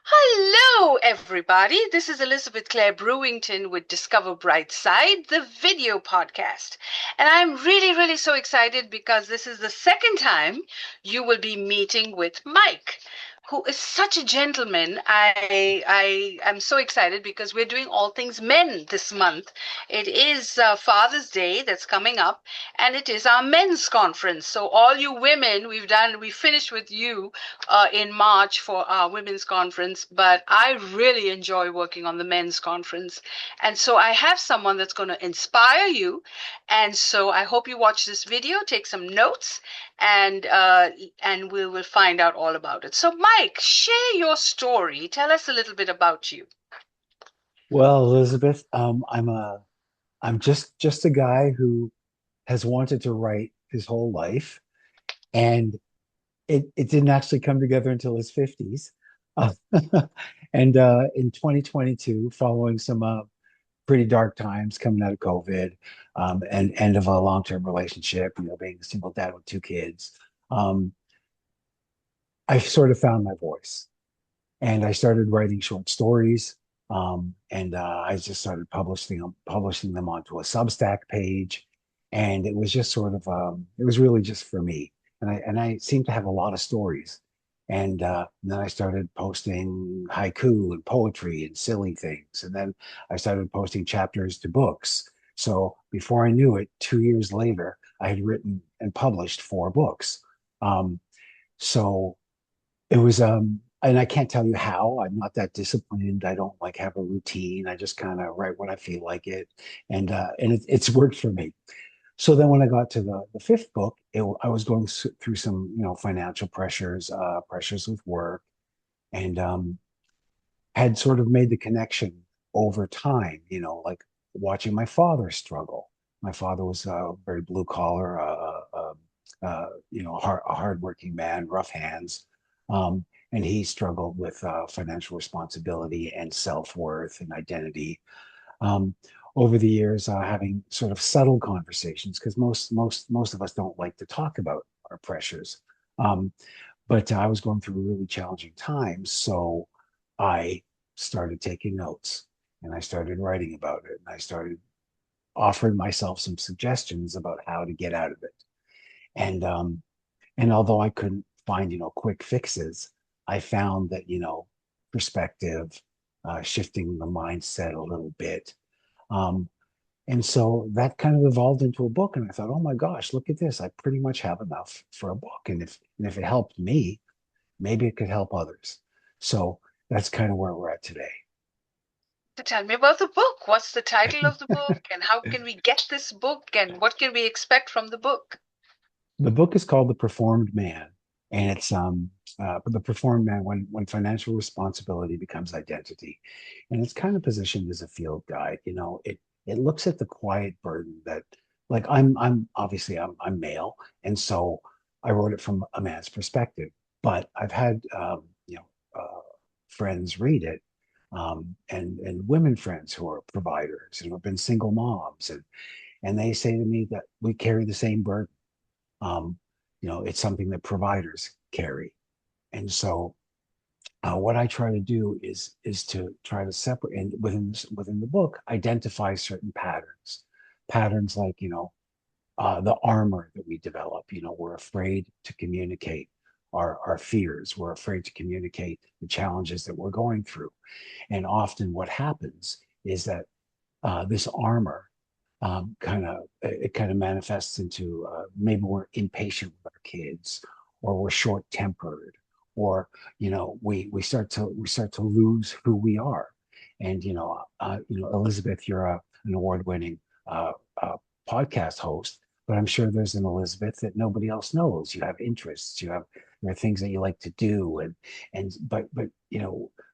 Hello, everybody. This is Elizabeth Clare Brewington with Discover Brightside, the video podcast. And I'm really so excited because this is the second time you will be meeting with Mike, who is such a gentleman. I am so excited because we're doing all things men this month. It is Father's Day that's coming up, and it is our men's conference. So all you women, we finished with you in March for our women's conference, but I really enjoy working on the men's conference. And so I have someone that's going to inspire you. And so I hope you watch this video, take some notes, and we will find out all about it. So, Mike, share your story. Tell us a little bit about you. Well, Elizabeth, I'm just a guy who has wanted to write his whole life, and it didn't actually come together until his 50s. Uh, and in 2022, following some pretty dark times coming out of COVID, and end of a long-term relationship, being a single dad with two kids, um, I sort of found my voice. And I started writing short stories. And I just started publishing them onto a Substack page, and it was just sort of it was really just for me. And I seemed to have a lot of stories, and then I started posting haiku and poetry and silly things, and then I started posting chapters to books. So before I knew it, 2 years later, I had written and published four books. Um, so it was and I can't tell you how. I'm not that disciplined. I don't like have a routine. I just kind of write what I feel like it. And it's worked for me. So then when I got to the fifth book, I was going through some, financial pressures, pressures with work, and had sort of made the connection over time, like watching my father struggle. My father was very blue collar, a hardworking man, rough hands. And he struggled with financial responsibility and self-worth and identity. Um, Over the years, having sort of subtle conversations, because most of us don't like to talk about our pressures. Um, but I was going through really challenging times, so I started taking notes and I started writing about it, and I started offering myself some suggestions about how to get out of it. And although I couldn't find, quick fixes, I found that, perspective, shifting the mindset a little bit. Um, and so that kind of evolved into a book. And I thought, oh my gosh, look at this. I pretty much have enough for a book. And if it helped me, maybe it could help others. So that's kind of where we're at today. So tell me about the book. What's the title of the book, and how can we get this book, and what can we expect from the book? The book is called The Performed Man, and it's the performed man when financial responsibility becomes identity, and it's kind of positioned as a field guide. It looks at the quiet burden that, like, I'm obviously I'm male, and so I wrote it from a man's perspective. But I've had friends read it, and women friends who are providers and who have been single moms, and they say to me that we carry the same burden. um, it's something that providers carry. And so what I try to do is to try to separate, and within the book, identify certain patterns like, the armor that we develop. We're afraid to communicate our fears. We're afraid to communicate the challenges that we're going through. And often what happens is that this armor kind of manifests into, maybe we're impatient with our kids, or we're short tempered, or we start to lose who we are. And Elizabeth, you're an award-winning uh, uh, podcast host, but I'm sure there's an Elizabeth that nobody else knows. You have interests, there are things that you like to do, but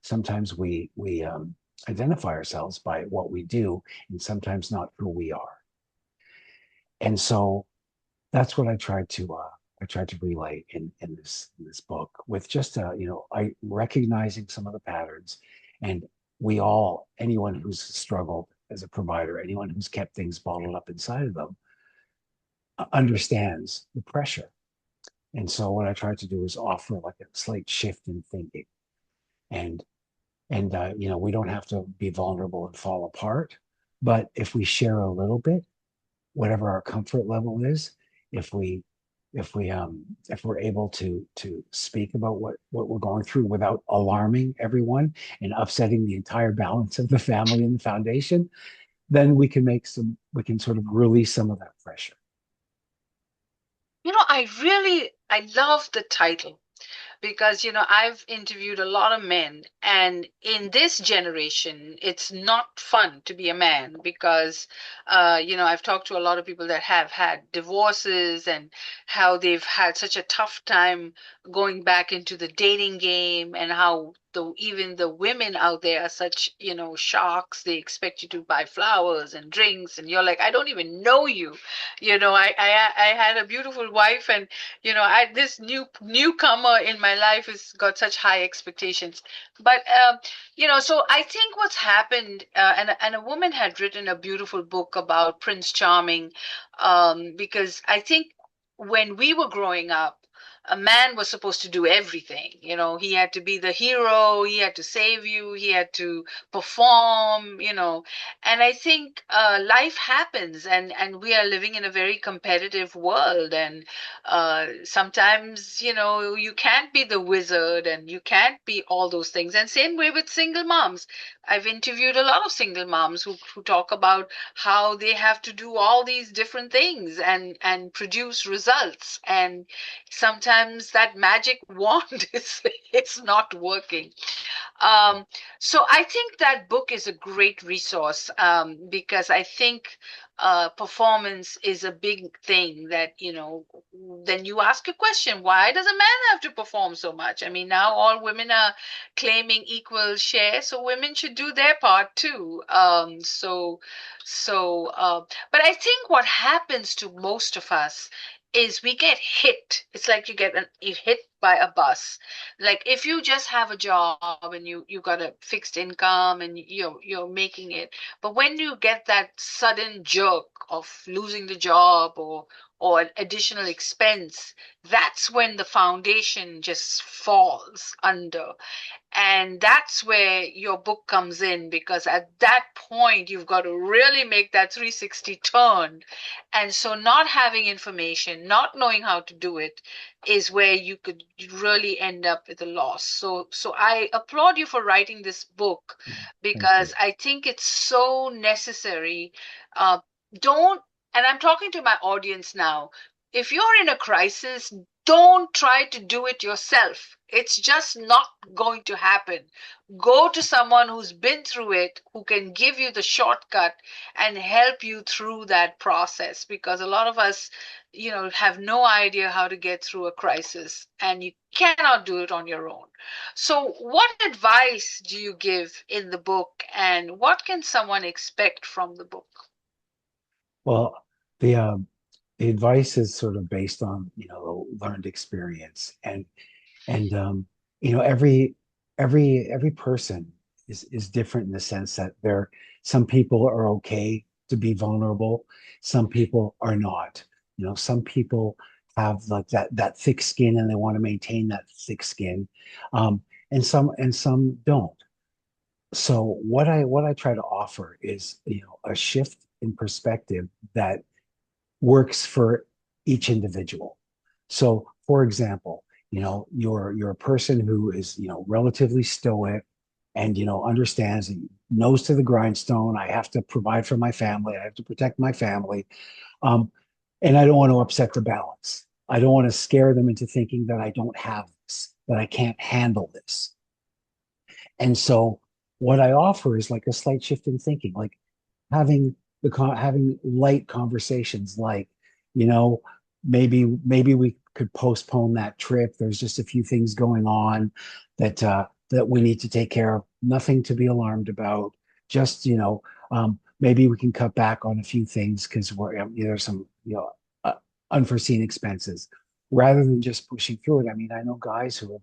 sometimes we identify ourselves by what we do, and sometimes not who we are. And so that's what I tried to relay in this book, with just I recognizing some of the patterns. And anyone who's struggled as a provider, anyone who's kept things bottled up inside of them, understands the pressure. And so what I tried to do is offer like a slight shift in thinking, and and we don't have to be vulnerable and fall apart. But if we share a little bit, whatever our comfort level is, if we if we're able to speak about what we're going through without alarming everyone and upsetting the entire balance of the family and the foundation, then we can sort of release some of that pressure. I love the title because I've interviewed a lot of men, and in this generation it's not fun to be a man because I've talked to a lot of people that have had divorces and how they've had such a tough time going back into the dating game, and how even the women out there are such sharks. They expect you to buy flowers and drinks, and you're like, I don't even know you. I had a beautiful wife, and this newcomer in my life has got such high expectations. But so I think what's happened, and a woman had written a beautiful book about Prince Charming, because I think when we were growing up, a man was supposed to do everything. He had to be the hero, he had to save you, he had to perform. And I think life happens, and we are living in a very competitive world, and sometimes you can't be the wizard, and you can't be all those things. And same way with single moms. I've interviewed a lot of single moms who talk about how they have to do all these different things and produce results, and sometimes that magic wand is it's not working. um, so I think that book is a great resource, because I think performance is a big thing that, then you ask a question, why does a man have to perform so much? I mean, now all women are claiming equal share, so women should do their part too. But I think what happens to most of us is we get hit. It's like you hit by a bus. Like if you just have a job and you got a fixed income and you're making it, but when you get that sudden jerk of losing the job or an additional expense, that's when the foundation just falls under. And that's where your book comes in, because at that point, you've got to really make that 360 turn. And so, not having information, not knowing how to do it, is where you could really end up with a loss. So I applaud you for writing this book, Thank because you. I think it's so necessary. Uh, don't, and I'm talking to my audience now. If you're in a crisis, don't try to do it yourself. It's just not going to happen. Go to someone who's been through it, who can give you the shortcut and help you through that process, because a lot of us, have no idea how to get through a crisis, and you cannot do it on your own. So, what advice do you give in the book, and what can someone expect from the book? Well, the advice is sort of based on learned experience, and every person is different in the sense that some people are okay to be vulnerable, some people are not. Some people have like that thick skin and they want to maintain that thick skin, um, and some don't. So what I try to offer is a shift in perspective that works for each individual. So, for example, you're a person who is relatively stoic and understands and nose to the grindstone. I have to provide for my family. I have to protect my family, um, and I don't want to upset the balance. I don't want to scare them into thinking that I don't have this, that I can't handle this. And so, what I offer is like a slight shift in thinking, like having having light conversations like you know maybe we could postpone that trip. There's just a few things going on that we need to take care of, nothing to be alarmed about. Just maybe we can cut back on a few things because there's some unforeseen expenses, rather than just pushing through it. I mean, I know guys who have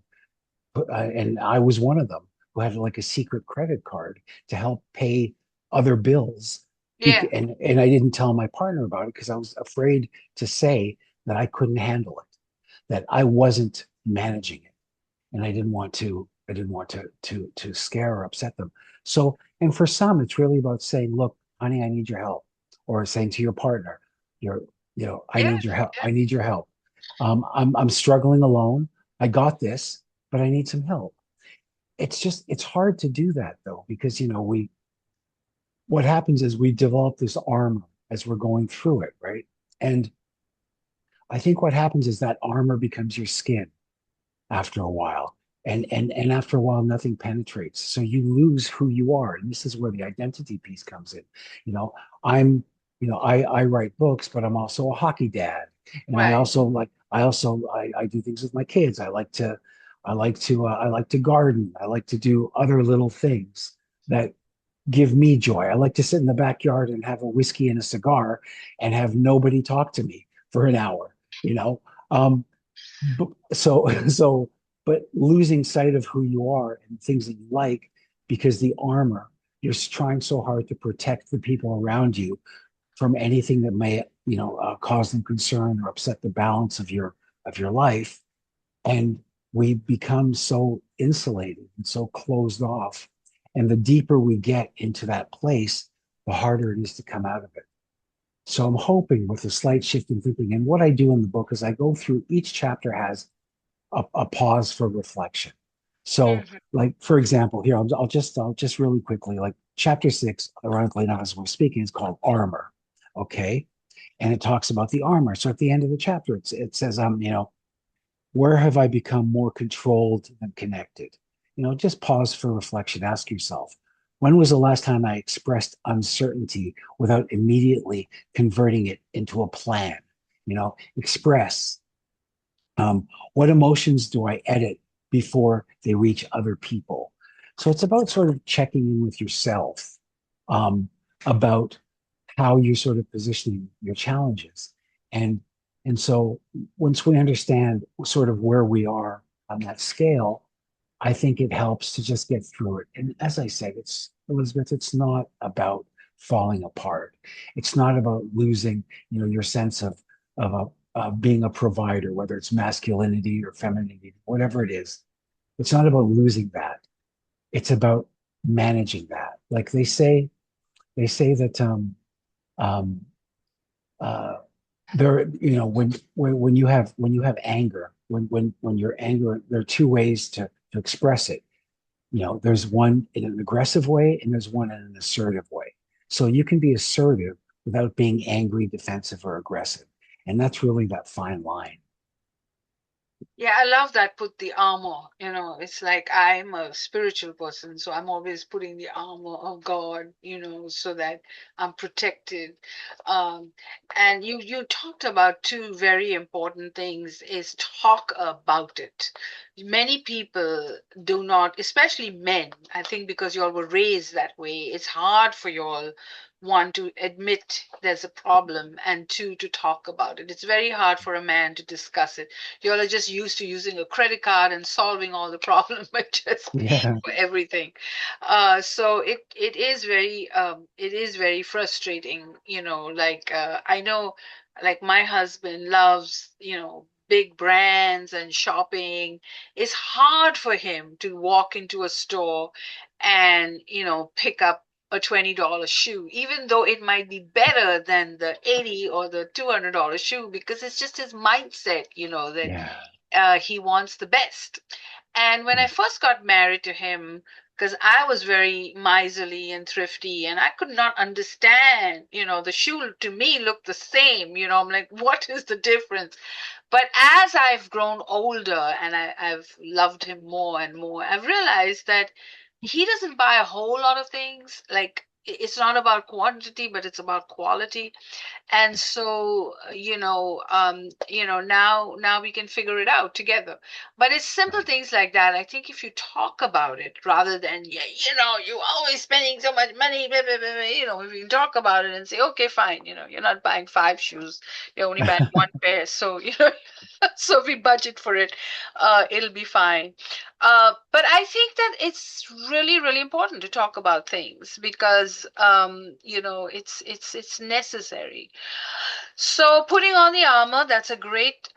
and I was one of them, who had like a secret credit card to help pay other bills. Yeah. And I didn't tell my partner about it because I was afraid to say that I couldn't handle it, that I wasn't managing it, and I didn't want to. to scare or upset them. So, and for some, it's really about saying, "Look, honey, I need your help," or saying to your partner, "You're, I Yeah, need your help. yeah. I need your help. I'm struggling alone. I got this, but I need some help." It's hard to do that though, because we what happens is we develop this armor as we're going through it, right? And I think what happens is that armor becomes your skin after a while. And after a while, nothing penetrates. So you lose who you are. And this is where the identity piece comes in. You know, I'm, I write books, but I'm also a hockey dad. And I Right. also like, I do things with my kids. I like to garden. I like to do other little things that give me joy. I like to sit in the backyard and have a whiskey and a cigar and have nobody talk to me for an hour, you know? Um, so so but losing sight of who you are and things that you like because the armor you're trying so hard to protect the people around you from anything that may cause them concern or upset the balance of your life, and we become so insulated and so closed off, and the deeper we get into that place, the harder it is to come out of it. So I'm hoping with a slight shift in thinking, and what I do in the book is I go through each chapter has a pause for reflection. So, Hmm. like for example, here I'll just really quickly, like chapter 6, ironically enough, as we're speaking, is called Armor. Okay, and it talks about the armor. So at the end of the chapter, it says, where have I become more controlled than connected? Just pause for reflection. Ask yourself, when was the last time I expressed uncertainty without immediately converting it into a plan? Express, what emotions do I edit before they reach other people? So it's about sort of checking in with yourself, about how you're sort of positioning your challenges. And and so once we understand sort of where we are on that scale, I think it helps to just get through it. And as I said, it's Elizabeth, it's not about falling apart. It's not about losing, your sense of being a provider, whether it's masculinity or femininity, whatever it is. It's not about losing that. It's about managing that. Like they say that um, uh, there, when you have anger, when you're angry, there are two ways to express it. There's one in an aggressive way and there's one in an assertive way. So you can be assertive without being angry, defensive, or aggressive. And that's really that fine line. Yeah, I love that. Put the armor. It's like I'm a spiritual person, so I'm always putting the armor of God, so that I'm protected. Um, and you talked about two very important things, is talk about it. Many people do not, especially men, I think because you all were raised that way, it's hard for you all, one, to admit there's a problem, and two, to talk about it. It's very hard for a man to discuss it. You all are just used to using a credit card and solving all the problems by just paying Yeah. for everything. So it is very frustrating. Like I know, like my husband loves big brands and shopping. It's hard for him to walk into a store and pick up a $20 shoe, even though it might be better than the 80 or the $200 shoe, because it's just his mindset, that Yeah. he wants the best. And when I first got married to him, because I was very miserly and thrifty, and I could not understand, the shoe to me looked the same. I'm like, what is the difference? But as I've grown older and I've loved him more and more, I've realized that he doesn't buy a whole lot of things. Like, it's not about quantity, but it's about quality. And so now we can figure it out together. But it's simple Right. things like that. I think if you talk about it rather than, yeah, you always spending so much money, blah, blah, blah, blah, if you can talk about it and say, okay, fine, you're not buying five shoes, you're only buying one pair, so so we budget for it, it'll be fine. But I think that it's really, really important to talk about things, because because it's necessary. So putting on the armor, that's a great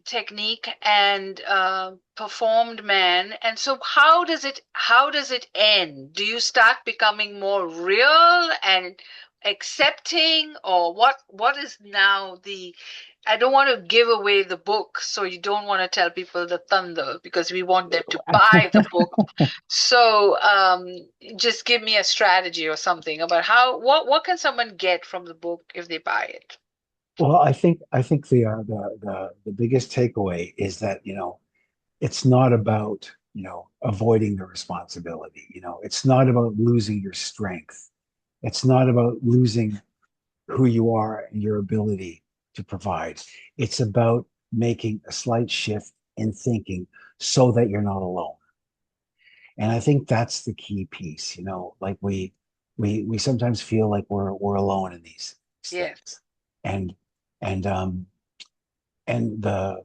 technique and performed man. And so how does it end? Do you start becoming more real and accepting, or what is now the I don't want to give away the book, so you don't want to tell people the thunder because we want them to buy the book. So just give me a strategy or something about what can someone get from the book if they buy it. Well, I think the biggest takeaway is that, it's not about, avoiding the responsibility. It's not about losing your strength. It's not about losing who you are and your ability to provide. It's about making a slight shift in thinking so that you're not alone. And I think that's the key piece. Like we sometimes feel like we're alone in these Yes. things. And and and the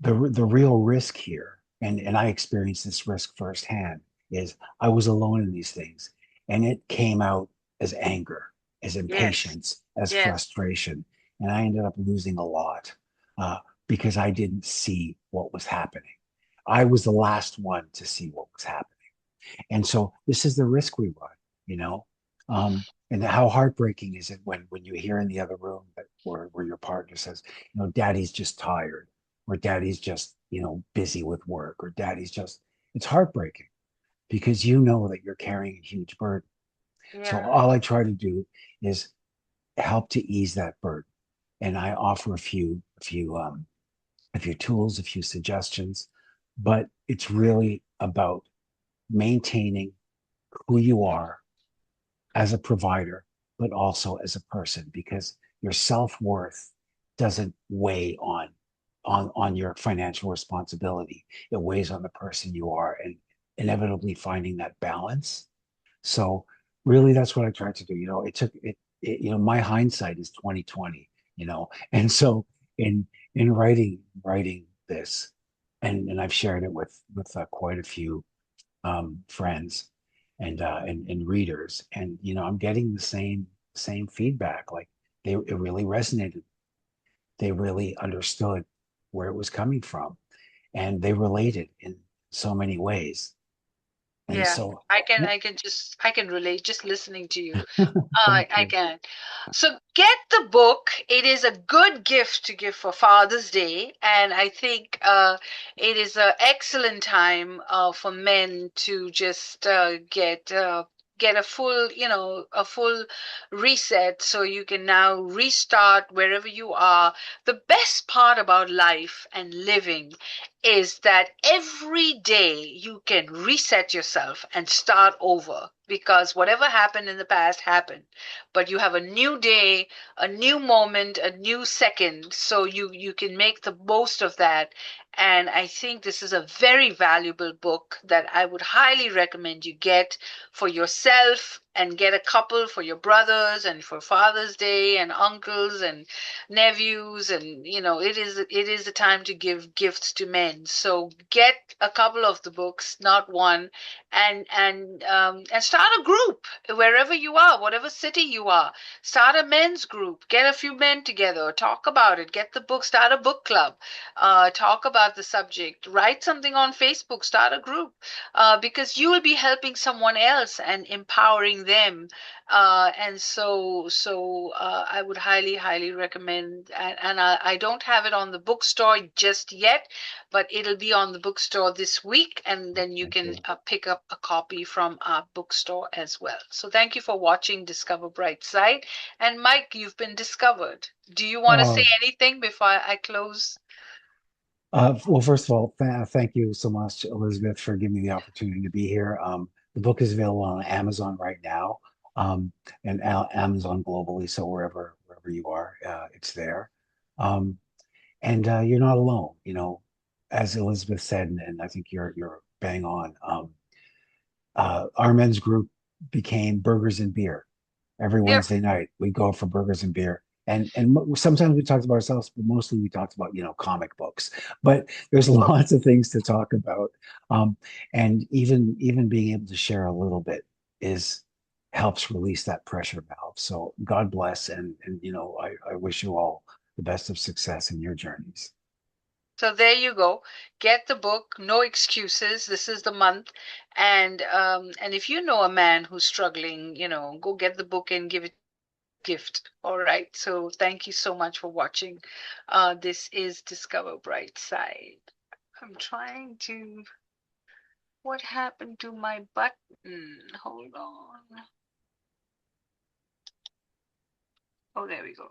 real risk here, and I experienced this risk firsthand, is I was alone in these things, and it came out as anger, as Yes. impatience, as Yes. frustration, and I ended up losing a lot uh, because I didn't see what was happening. I was the last one to see what was happening. And so this is the risk we run, you know. And how heartbreaking is it when you hear in the other room that where your partner says, daddy's just tired, or daddy's just, busy with work, or daddy's just, it's heartbreaking because you know that you're carrying a huge burden. So Yeah. all I try to do is help to ease that burden. And I offer a few tools, a few suggestions, but it's really about maintaining who you are as a provider, but also as a person, because your self-worth doesn't weigh on your financial responsibility. It weighs on the person you are, and inevitably finding that balance. So really that's what I tried to do. It took my hindsight is 2020, and so in writing this, and I've shared it with quite a few friends and readers, and I'm getting the same feedback. Like it really resonated. They really understood where it was coming from, and they related in so many ways. And Yeah. so, I can relate just listening to you. thank I you. can. So get the book. It is a good gift to give for Father's Day, and I think it is an excellent time for men to just get a full reset, so you can now restart wherever you are. The best part about life and living is that every day you can reset yourself and start over, because whatever happened in the past happened, but you have a new day, a new moment, a new second, so you can make the most of that. And I think this is a very valuable book that I would highly recommend you get for yourself, and get a couple for your brothers and for Father's Day and uncles and nephews. And it is a time to give gifts to men, so get a couple of the books, not one. And start a group wherever you are, whatever city you are. Start a men's group, get a few men together, talk about it, get the book, start a book club, talk about the subject, write something on Facebook, start a group, because you will be helping someone else and empowering them. And so I would highly, highly recommend. And I don't have it on the bookstore just yet, but it'll be on the bookstore this week, and then you Thank can you. pick up a copy from our bookstore as well. So thank you for watching Discover Brightside. And Mike, you've been discovered. Do you want to say Oh, anything before I close? well, first of all, thank you so much, Elizabeth, for giving me the opportunity to be here. The book is available on Amazon right now, um, and Amazon globally. So wherever you are, it's there. Um, and you're not alone. As Elizabeth said, and I think you're bang on. Our men's group became Burgers and Beer. Every Yeah. Wednesday night, we go for burgers and beer. And sometimes we talked about ourselves, but mostly we talked about, comic books. But there's lots of things to talk about. Um, and even being able to share a little bit is helps release that pressure valve. So God bless, and I wish you all the best of success in your journeys. So there you go. Get the book. No excuses. This is the month, and if you know a man who's struggling, go get the book and give it gift. All right. So thank you so much for watching. This is Discover Brightside. I'm trying to. What happened to my button? Hold on. Oh, there we go.